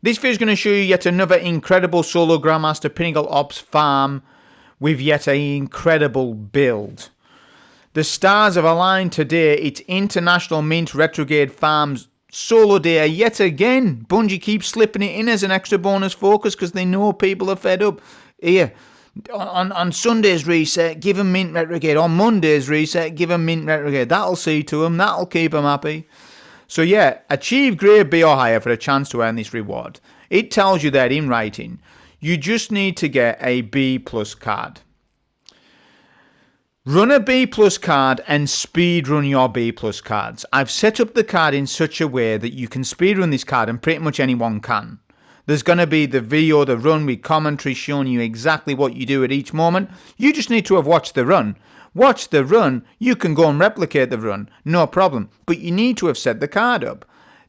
This video is going to show you yet another incredible solo Grandmaster Pinnacle Ops farm with yet an incredible build. The stars have aligned today. It's International Mint Retrograde Farms solo day yet again. Bungie keeps slipping it in as an extra bonus focus because they know people are fed up. Here, on Sunday's reset, give them Mint Retrograde. On Monday's reset, give them Mint Retrograde. That'll see to them. That'll keep them happy. So yeah, achieve grade B or higher for a chance to earn this reward. It tells you that in writing. You just need to get a B plus card. Run a B plus card and speed run your B plus cards. I've set up the card in such a way that you can speed run this card and pretty much anyone can. There's going to be the video, the run with commentary showing you exactly what you do at each moment. You just need to have watched the run. Watch the run, you can go and replicate the run, no problem. But you need to have set the card up.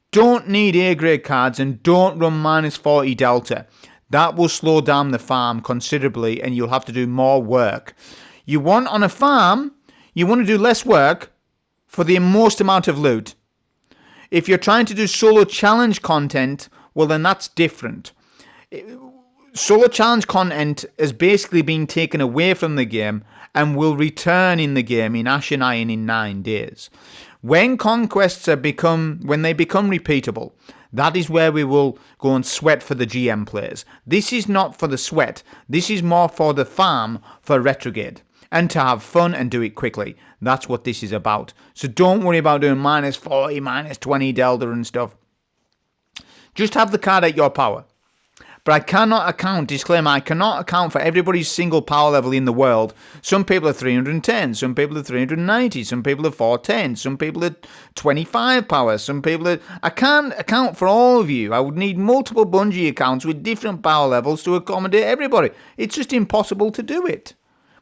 Don't need A grade cards and don't run minus 40 delta. That will slow down the farm considerably and you'll have to do more work. You want on a farm, you want to do less work for the most amount of loot. If you're trying to do solo challenge content, well then that's different. Solo challenge content has basically been taken away from the game and will return in the game in Ashen Iron in 9 days. When conquests become repeatable, that is where we will go and sweat for the GM players. This is not for the sweat. This is more for the farm for Retrograde. And to have fun and do it quickly. That's what this is about. So don't worry about doing minus 40, minus 20 delta and stuff. Just have the card at your power. But I cannot account, disclaimer, I cannot account for everybody's single power level in the world. Some people are 310, some people are 390, some people are 410, some people are 25 power, some people are... I can't account for all of you. I would need multiple Bungie accounts with different power levels to accommodate everybody. It's just impossible to do it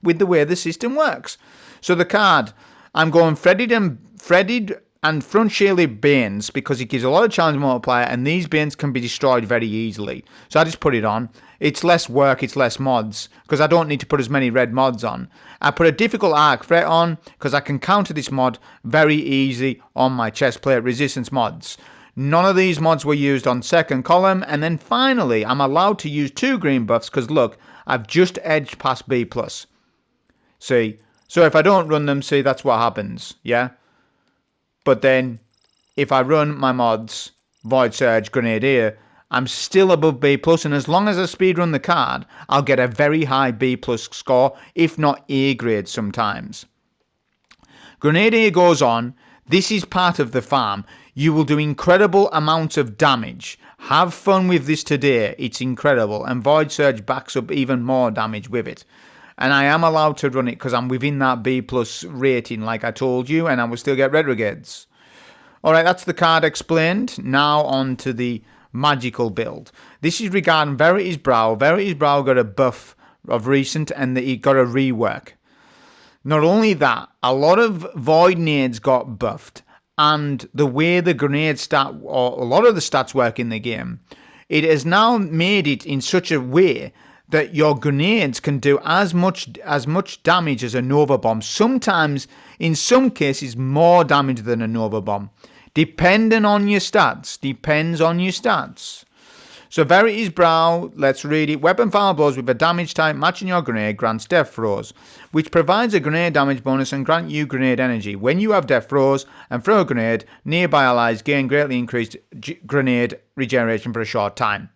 with the way the system works. So the card, I'm going threaded and front shielded Banes because it gives a lot of challenge multiplier and these Banes can be destroyed very easily. So I just put it on. It's less work, it's less mods because I don't need to put as many red mods on. I put a difficult arc threat on because I can counter this mod very easy on my chest plate resistance mods. None of these mods were used on second column, and then finally I'm allowed to use 2 green buffs because look, I've just edged past B+. See, so if I don't run them, see, that's what happens, yeah? But then, if I run my mods, Void Surge, Grenadier, I'm still above B+, and as long as I speedrun the card, I'll get a very high B+ score, if not A grade sometimes. Grenadier goes on, this is part of the farm. You will do incredible amounts of damage. Have fun with this today, it's incredible, and Void Surge backs up even more damage with it. And I am allowed to run it because I'm within that B+ rating like I told you, and I will still get Retrogrades. Alright, that's the card explained. Now on to the magical build. This is regarding Verity's Brow. Verity's Brow got a buff of recent and he got a rework. Not only that, a lot of Void nades got buffed, and the way the grenade stat, or a lot of the stats work in the game, it has now made it in such a way that your grenades can do as much damage as a Nova Bomb. Sometimes, in some cases, more damage than a Nova Bomb. Depending on your stats. Depends on your stats. So Verity's Brow, let's read it. Weapon fire blows with a damage type matching your grenade grants death throws, which provides a grenade damage bonus and grant you grenade energy. When you have death throws and throw a grenade, nearby allies gain greatly increased grenade regeneration for a short time.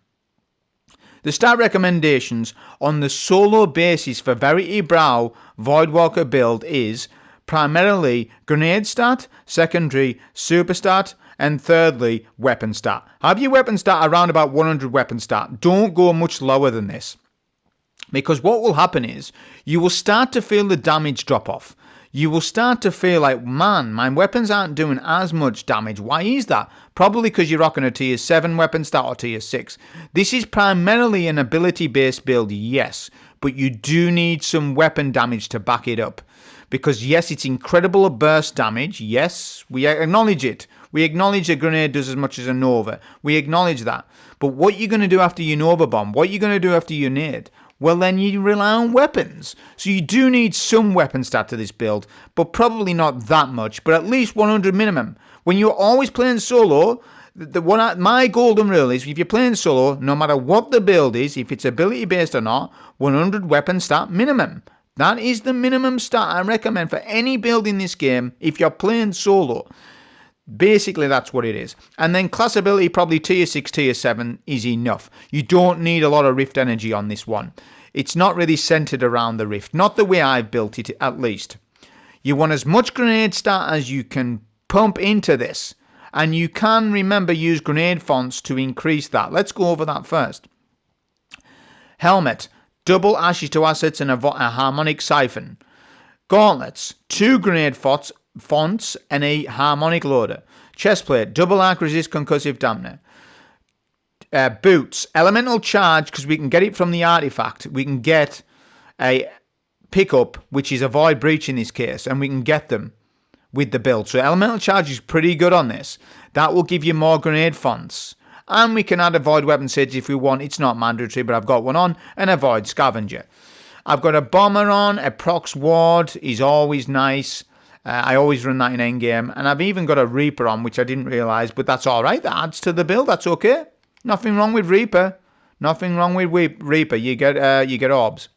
The stat recommendations on the solo basis for Verity Brow Voidwalker build is primarily grenade stat, secondary super stat, and thirdly weapon stat. Have your weapon stat around about 100 weapon stat. Don't go much lower than this. Because what will happen is you will start to feel the damage drop off. You will start to feel like, man, my weapons aren't doing as much damage. Why is that? Probably because you're rocking a tier 7 weapon stat or tier 6. This is primarily an ability-based build, yes, but you do need some weapon damage to back it up. Because yes, it's incredible burst damage. Yes, we acknowledge it. We acknowledge a grenade does as much as a Nova. We acknowledge that. But what you're going to do after your Nova Bomb? What you're going to do after your nade? Well, then you rely on weapons. So you do need some weapon stat to this build, but probably not that much, but at least 100 minimum. When you're always playing solo, My golden rule is if you're playing solo, no matter what the build is, if it's ability based or not, 100 weapon stat minimum. That is the minimum stat I recommend for any build in this game if you're playing solo. Basically, that's what it is. And then class ability, probably tier 6, tier 7 is enough. You don't need a lot of rift energy on this one. It's not really centered around the rift. Not the way I've built it, at least. You want as much grenade stat as you can pump into this. And you can, remember, use grenade fonts to increase that. Let's go over that first. Helmet. Double ashes to assets and a harmonic siphon. Gauntlets. 2 grenade fonts and a harmonic loader. Chestplate. Double arc resist concussive dampener. Boots. Elemental charge, because we can get it from the artifact. We can get a pickup, which is a void breach in this case, and we can get them with the build. So elemental charge is pretty good on this. That will give you more grenade fonts. And we can add a void weapon sage if we want. It's not mandatory, but I've got one on. And a void scavenger. I've got a bomber on. A prox ward is always nice. I always run that in endgame. And I've even got a reaper on, which I didn't realise. But that's alright. That adds to the build. That's okay. Nothing wrong with reaper. Nothing wrong with reaper. You get orbs.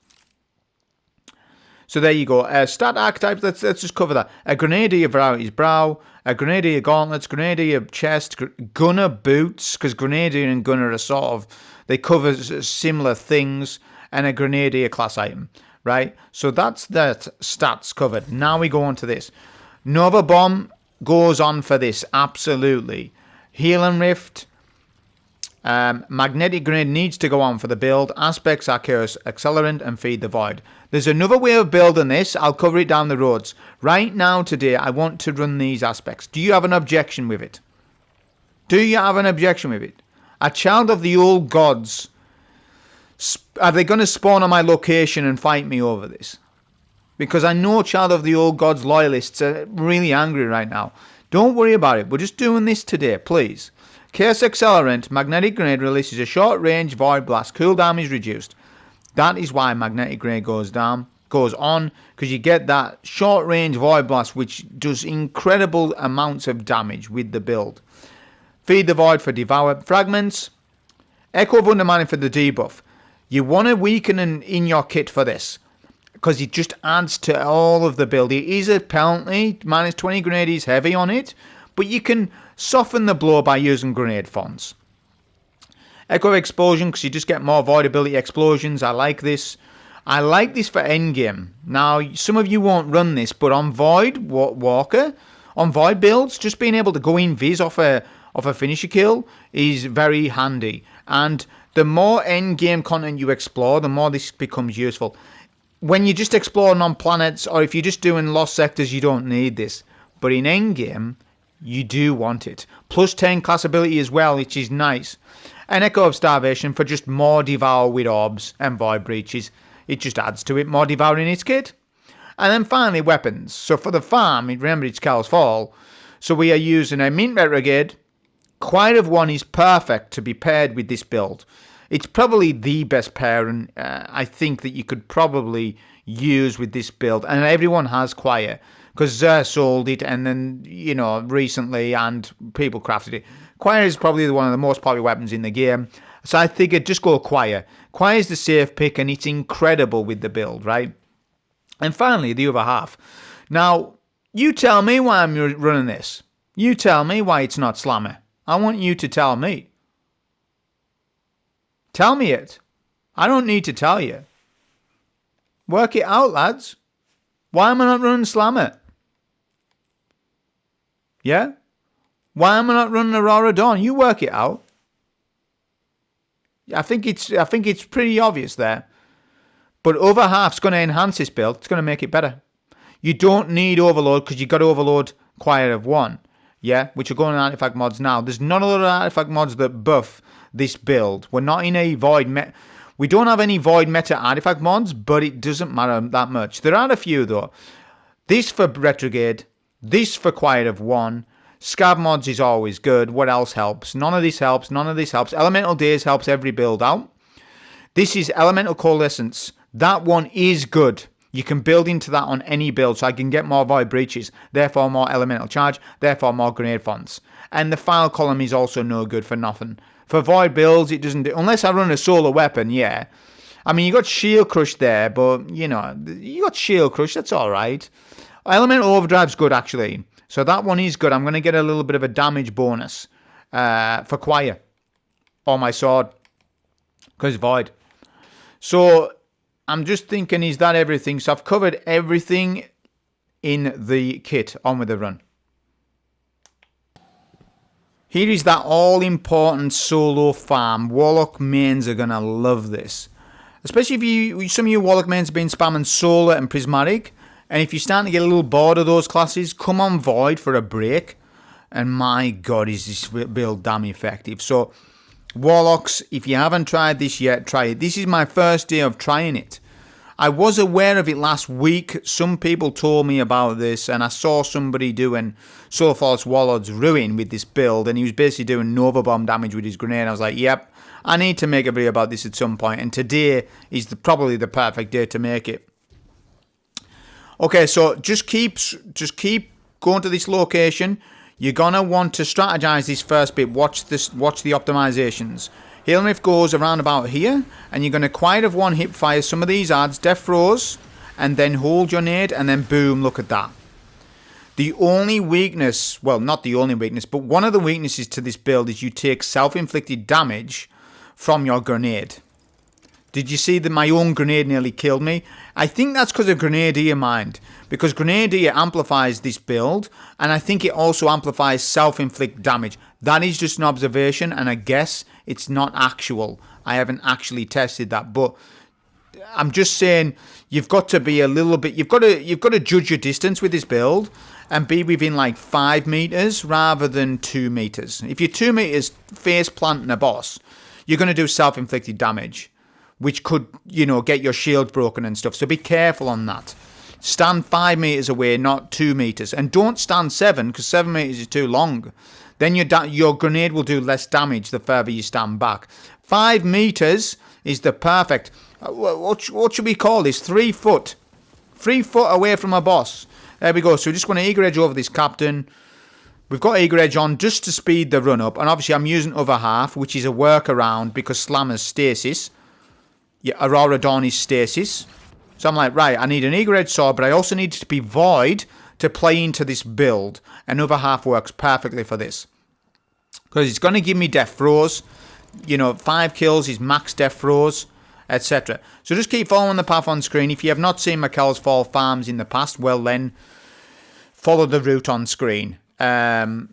So there you go. Stat archetypes, let's just cover that. A Grenadier Variety's Brow, a Grenadier Gauntlets, Grenadier Chest, Gunner Boots, because Grenadier and Gunner are sort of, they cover similar things, and a Grenadier class item, right? So that's that stats covered. Now we go on to this. Nova Bomb goes on for this, absolutely. Heal and Rift. Magnetic Grenade needs to go on for the build. Aspects are Chaos Accelerant and Feed the Void. There's another way of building this. I'll cover it down the roads. Right now, today, I want to run these aspects. Do you have an objection with it? Do you have an objection with it? A child of the old gods. Are they going to spawn on my location and fight me over this? Because I know child of the old gods loyalists are really angry right now. Don't worry about it. We're just doing this today, please. Chaos Accelerant, Magnetic Grenade releases a short range Void Blast. Cooldown is reduced. That is why Magnetic Grenade goes on, because you get that short range Void Blast, which does incredible amounts of damage with the build. Feed the Void for Devour. Fragments. Echo of Undermining for the debuff. You want to weaken in your kit for this, because it just adds to all of the build. It is a penalty. Minus 20 grenade is heavy on it, but you can soften the blow by using grenade fonts. Echo Explosion, because you just get more void ability explosions. I like this. I like this for endgame. Now, some of you won't run this, but on Voidwalker, on Void builds, just being able to go in Viz off a finisher kill is very handy. And the more endgame content you explore, the more this becomes useful. When you're just exploring on planets, or if you're just doing lost sectors, you don't need this. But in endgame, you do want it. Plus 10 class ability as well, which is nice. An Echo of Starvation for just more Devour with orbs and Void Breaches. It just adds to it, more Devour in its kit. And then finally, weapons. So for the farm, remember it's Cal's Fall. So we are using a Mint Retrograde. Quiet of One is perfect to be paired with this build. It's probably the best pairing I think that you could probably use with this build. And everyone has Quiet, because Zer sold it, and then, recently, and people crafted it. Quiet is probably one of the most popular weapons in the game. So I figured just go Quiet. Quiet is the safe pick, and it's incredible with the build, right? And finally, the other half. Now, you tell me why I'm running this. You tell me why it's not Slammer. I want you to tell me. Tell me it. I don't need to tell you. Work it out, lads. Why am I not running Slammer? Yeah? Why am I not running Aurora Dawn? You work it out. I think it's pretty obvious there. But other half's going to enhance this build. It's going to make it better. You don't need Overload, because you've got Overload Quiet of One. Yeah? Which are going on artifact mods now. There's none of the artifact mods that buff this build. We're not in a Void Meta. We don't have any Void Meta artifact mods, but it doesn't matter that much. There are a few, though. This for Retrograde. This for Quiet of One. Scav mods is always good. What else helps? None of this helps. None of this helps. Elemental Days helps every build out. This is Elemental Coalescence. That one is good. You can build into that on any build, so I can get more Void Breaches, therefore more Elemental Charge, therefore more Grenade Fonts. And the file column is also no good for nothing. For Void builds, it doesn't do, unless I run a solar weapon, yeah. I mean, you got Shield Crush there, but, you know, you got Shield Crush, that's alright. Elemental Overdrive's good, actually. So that one is good. I'm going to get a little bit of a damage bonus for Choir on my sword, because Void. So I'm just thinking, is that everything? So I've covered everything in the kit. On with the run. Here is that all-important solo farm. Warlock mains are going to love this. Especially if some of you Warlock mains have been spamming Solar and Prismatic. And if you're starting to get a little bored of those classes, come on Void for a break. And my god, is this build damn effective. So, Warlocks, if you haven't tried this yet, try it. This is my first day of trying it. I was aware of it last week. Some people told me about this, and I saw somebody doing Soul Force Warlord's Ruin with this build, and he was basically doing Nova Bomb damage with his grenade. I was like, yep, I need to make a video about this at some point, and today is probably the perfect day to make it. Okay, so just keep going to this location. You're gonna want to strategize this first bit. Watch the optimizations. Healing Rift goes around about here, and you're gonna quite have one hip fire some of these adds, Death Throws, and then hold your nade, and then boom, look at that. The only weakness, well, not the only weakness, but one of the weaknesses to this build is you take self-inflicted damage from your grenade. Did you see that my own grenade nearly killed me? I think that's because of Grenadier Mind. Because Grenadier amplifies this build, and I think it also amplifies self-inflict damage. That is just an observation, and I guess it's not actual. I haven't actually tested that, but I'm just saying you've got to be a little bit. You've got to judge your distance with this build and be within like 5 meters rather than 2 meters. If you're 2 meters face planting a boss, you're going to do self-inflicted damage, which could, you know, get your shield broken and stuff. So be careful on that. Stand 5 meters away, not 2 meters. And don't stand 7, because 7 meters is too long. Then your grenade will do less damage the further you stand back. 5 meters is the perfect... What should we call this? 3 foot. 3 foot away from a boss. There we go. So we're just going to Eager Edge over this captain. We've got Eager Edge on just to speed the run up. And obviously I'm using other half, which is a workaround because Slammer's stasis. Yeah, Aurora Dawn is stasis. So I'm like, right, I need an Eager Edge sword, but I also need to be Void to play into this build. Another half works perfectly for this. Because it's going to give me death throws. You know, 5 kills is max death throws, etc. So just keep following the path on screen. If you have not seen McKell's Fall farms in the past, well then, follow the route on screen. It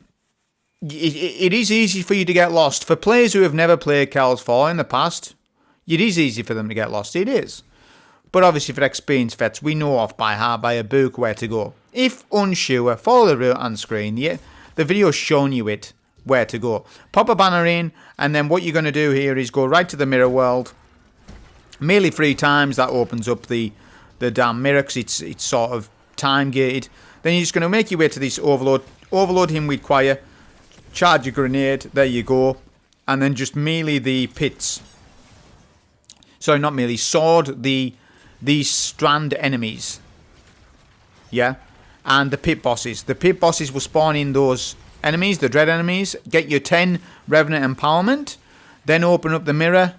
is easy for you to get lost. For players who have never played Kel's Fall in the past, it is easy for them to get lost. It is. But obviously for experienced vets, we know off by heart, by a book, where to go. If unsure, follow the route on screen. The video's showing you it, where to go. Pop a banner in, and then what you're going to do here is go right to the mirror world. Merely 3 times, that opens up the damn mirror, because it's sort of time gated. Then you're just going to make your way to this overload. Overload him with Choir. Charge your grenade. There you go. And then just melee the pits. Sorry, not melee. Sword these strand enemies. Yeah. And the pit bosses. The pit bosses will spawn in those enemies, the dread enemies. Get your 10 Revenant Empowerment. Then open up the mirror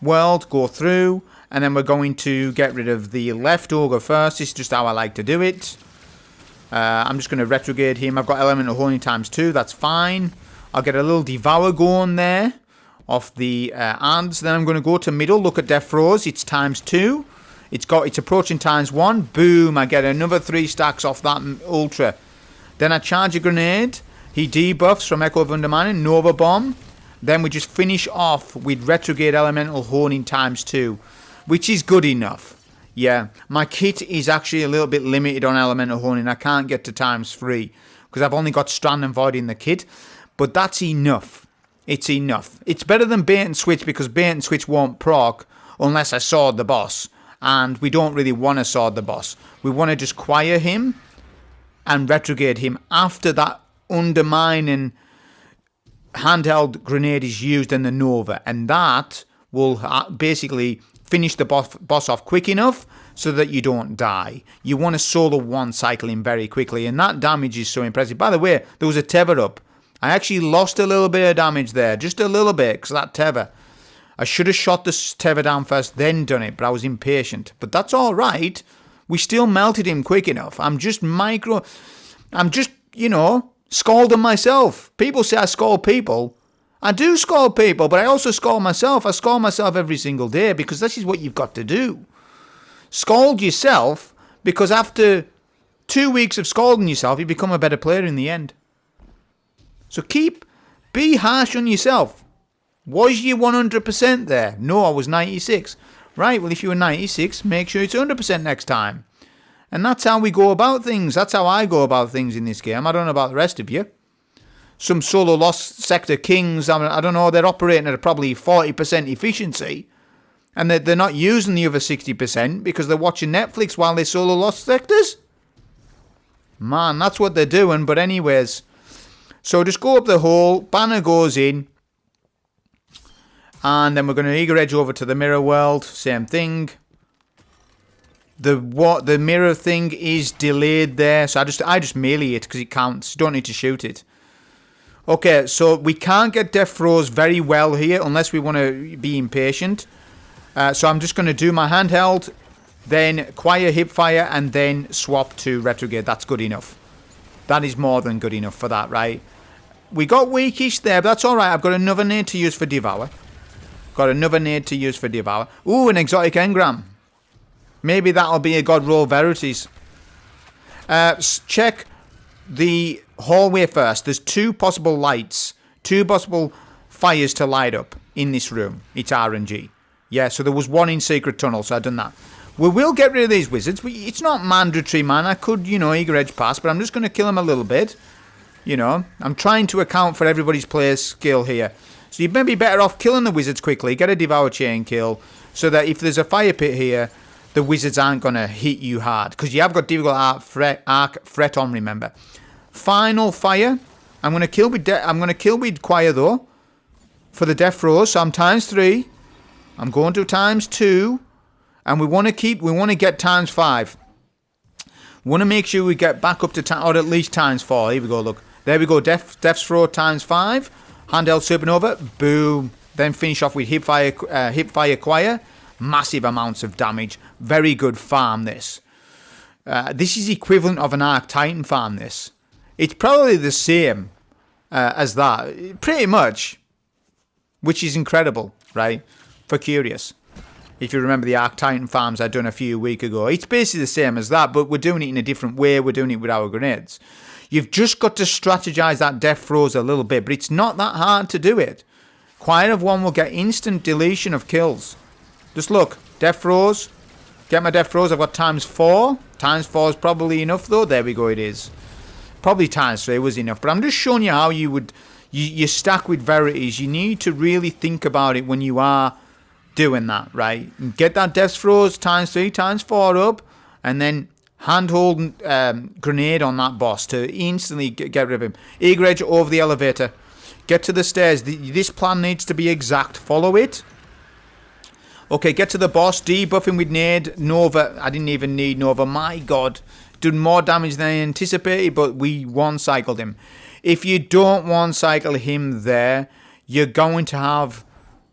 world. Go through. And then we're going to get rid of the left ogre first. This is just how I like to do it. I'm just going to retrograde him. I've got Elemental Honing ×2. That's fine. I'll get a little Devour going there off the ads. Then I'm going to go to middle. Look at Death Throws. It's ×2. It's approaching ×1. Boom. I get another 3 stacks off that Ultra. Then I charge a grenade. He debuffs from Echo of Undermining. Nova Bomb. Then we just finish off with Retrograde Elemental Honing ×2. Which is good enough. Yeah, my kit is actually a little bit limited on Elemental Honing. I can't get to ×3 because I've only got Strand and Void in the kit. But that's enough. It's enough. It's better than Bait and Switch because Bait and Switch won't proc unless I sword the boss. And we don't really want to sword the boss. We want to just Choir him and retrograde him after that undermining handheld grenade is used in the Nova. And that will basically finish the boss off quick enough so that you don't die. You want to solo one cycle in very quickly, and that damage is so impressive. By the way, there was a tether up. I actually lost a little bit of damage there, just a little bit, because that tether. I should have shot the tether down first, then done it, but I was impatient. But that's all right. We still melted him quick enough. I'm just, you know, scalding myself. People say I scald people. I do scald people, but I also scald myself. I scald myself every single day because this is what you've got to do. Scald yourself, because after 2 weeks of scalding yourself, you become a better player in the end. So be harsh on yourself. Was you 100% there? No, I was 96. Right, well, if you were 96, make sure it's 100% next time. And that's how we go about things. That's how I go about things in this game. I don't know about the rest of you. Some solo lost sector kings, I don't know, they're operating at probably 40% efficiency. And they're not using the other 60% because they're watching Netflix while they solo lost sectors. Man, that's what they're doing. But anyways, so just go up the hole, banner goes in. And then we're going to eager edge over to the mirror world. Same thing. The mirror thing is delayed there. So I just melee it because it counts. You don't need to shoot it. Okay, so we can't get death throws very well here unless we want to be impatient. So I'm just going to do my handheld, then acquire hipfire, and then swap to retrograde. That's good enough. That is more than good enough for that, right? We got weakish there, but that's all right. I've got another nade to use for Devour. Ooh, an exotic engram. Maybe that'll be a God Roll Verities. Check the hallway first. There's 2 possible lights, 2 possible fires to light up in this room. It's RNG. Yeah, so there was 1 in Secret Tunnel, so I've done that. We will get rid of these wizards. It's not mandatory, man. I could, you know, eager edge pass, but I'm just going to kill them a little bit. You know, I'm trying to account for everybody's player skill here. So you may be better off killing the wizards quickly, get a Devour Chain kill, so that if there's a fire pit here, the wizards aren't going to hit you hard. Because you have got difficult arc fret on, remember. Final fire. I'm going to kill with Choir, though, for the death throws. So I'm ×3. I'm going to ×2. And we want to get ×5. We want to make sure we get back up to, or at least ×4. Here we go, look. There we go, death throw ×5. Handheld Supernova, boom. Then finish off with hipfire Choir. Massive amounts of damage. Very good farm, this. This is equivalent of an Arc Titan farm, this. It's probably the same as that. Pretty much. Which is incredible, right? For curious. If you remember the Arc Titan farms I'd done a few weeks ago. It's basically the same as that, but we're doing it in a different way. We're doing it with our grenades. You've just got to strategize that death throws a little bit, but it's not that hard to do it. Choir of 1 will get instant deletion of kills. Just look, death throws. Get my death throws. I've got ×4. ×4 is probably enough, though. There we go, it is. Probably ×3 was enough, but I'm just showing you how you would... You stack with verities. You need to really think about it when you are doing that, right? And get that death throws, ×3, ×4 up, and then handhold grenade on that boss to instantly get rid of him. Eager edge over the elevator. Get to the stairs. This plan needs to be exact. Follow it. Okay, get to the boss. Debuff him with nade. Nova. I didn't even need Nova. My God. Done more damage than I anticipated, but we one-cycled him. If you don't one-cycle him there, you're going to have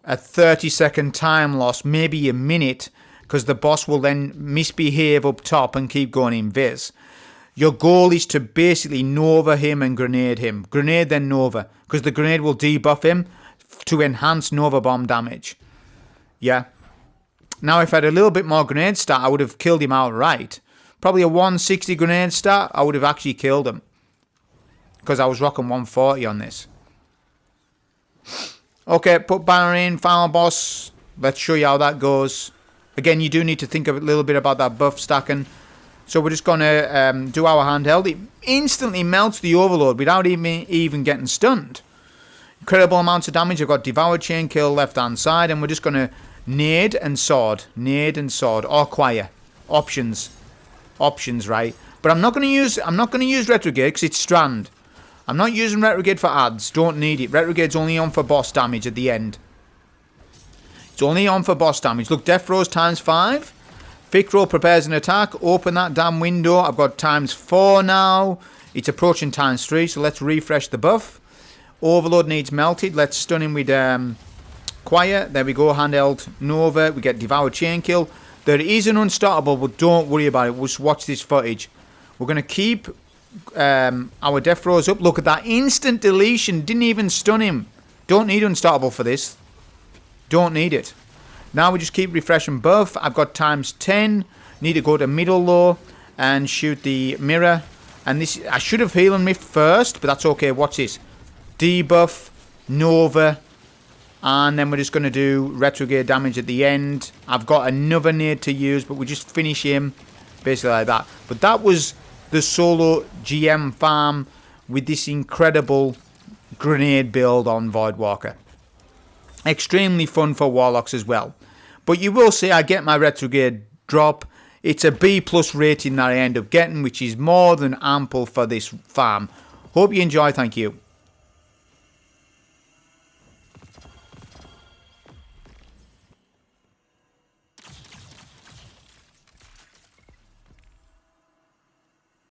a 30-second time loss, maybe a minute, because the boss will then misbehave up top and keep going invis. Your goal is to basically Nova him and grenade him. Grenade then Nova, because the grenade will debuff him to enhance Nova bomb damage. Yeah. Now, if I had a little bit more grenade stat, I would have killed him outright. Probably a 160 grenade stat, I would have actually killed him. Because I was rocking 140 on this. Okay, put banner in, final boss. Let's show you how that goes. Again, you do need to think a little bit about that buff stacking. So we're just going to do our handheld. It instantly melts the overload without even getting stunned. Incredible amounts of damage. I've got Devour Chain Kill left hand side. And we're just going to nade and sword. Nade and sword. Or choir. Options. Options, right? But I'm not going to use Retrograde because it's Strand. I'm not using Retrograde for ads. Don't need it. Retrograde's only on for boss damage at the end. It's only on for boss damage. Look, death throws ×5. Ficro prepares an attack. Open that damn window. I've got ×4 now. It's approaching ×3, so let's refresh the buff. Overload needs melted. Let's stun him with Quiet. There we go. Handheld Nova. We get Devoured Chainkill. There is an Unstoppable, but don't worry about it. We'll just watch this footage. We're going to keep our death throws up. Look at that. Instant deletion. Didn't even stun him. Don't need Unstoppable for this. Don't need it. Now we just keep refreshing buff. I've got ×10. Need to go to middle low and shoot the mirror. And this, I should have heal and miffed first, but that's okay. Watch this. Debuff, Nova, and then we're just going to do retrograde damage at the end. I've got another nade to use, but we just finish him basically like that. But that was the solo GM farm with this incredible grenade build on Voidwalker. Extremely fun for Warlocks as well. But you will see I get my retrograde drop. It's a B+ rating that I end up getting, which is more than ample for this farm. Hope you enjoy. Thank you.